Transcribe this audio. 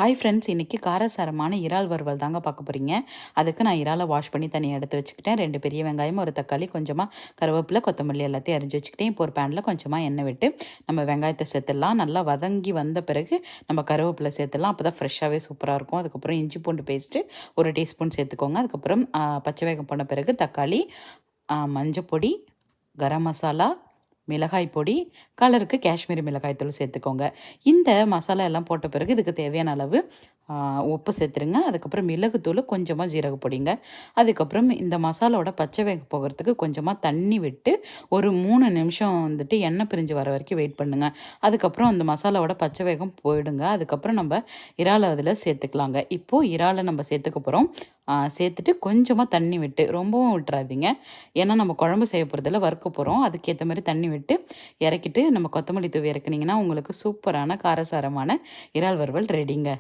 Hi friends, இன்றைக்கி காரசாரமான இறால் வறுவல் தாங்க பார்க்க போகிறீங்க. அதுக்கு நான் இறாலை வாஷ் பண்ணி தனியாக எடுத்து வச்சுக்கிட்டேன். 2 பெரிய வெங்காயம், ஒரு தக்காளி, கொஞ்சமாக கருவேப்பிலை, கொத்தமல்லி எல்லாத்தையும் அரிஞ்சு வச்சுக்கிட்டேன். இப்போ ஒரு பேனில் கொஞ்சமாக எண்ணெய் விட்டு நம்ம வெங்காயத்தை சேர்த்துடலாம். நல்லா வதங்கி வந்த பிறகு நம்ம கருவேப்பிலை சேர்த்துடலாம். அப்போ தான் ஃப்ரெஷ்ஷாகவே சூப்பராக இருக்கும். அதுக்கப்புறம் இஞ்சி பூண்டு பேஸ்ட்டு 1 டீஸ்பூன் சேர்த்துக்கோங்க. அதுக்கப்புறம் பச்சை வேகம் போன பிறகு தக்காளி, மஞ்சப்பொடி, கரம் மசாலா, மிளகாய் பொடி, கலருக்கு காஷ்மீரி மிளகாய் தூள் சேர்த்துக்கோங்க. இந்த மசாலா எல்லாம் போட்ட பிறகு இதுக்கு தேவையான அளவு உப்பு சேர்த்துருங்க. அதுக்கப்புறம் மிளகுத்தூள், கொஞ்சமாக ஜீரக பொடிங்க. அதுக்கப்புறம் இந்த மசாலாவோட பச்சை வேக போகிறதுக்கு கொஞ்சமாக தண்ணி விட்டு ஒரு 3 நிமிஷம் வந்துட்டு எண்ணெய் பிரிஞ்சு வர வரைக்கும் வெயிட் பண்ணுங்க. அதுக்கப்புறம் அந்த மசாலாவோட பச்சை வேகம் போயிடுங்க. அதுக்கப்புறம் நம்ம இறாலை அதில் சேர்த்துக்கலாங்க. இப்போது இறாலை நம்ம சேர்த்துக்க போகிறோம். சேர்த்துட்டு கொஞ்சமாக தண்ணி விட்டு, ரொம்பவும் விட்டுறாதீங்க. ஏன்னா நம்ம குழம்பு செய்ய போகிறதில்ல, வறுக்க போகிறோம். அதுக்கேற்ற மாதிரி தண்ணி விட்டு இறக்கிட்டு நம்ம கொத்தமல்லி தூவி இறக்குனீங்கன்னா உங்களுக்கு சூப்பரான காரசாரமான இறால் வறுவல் ரெடிங்க.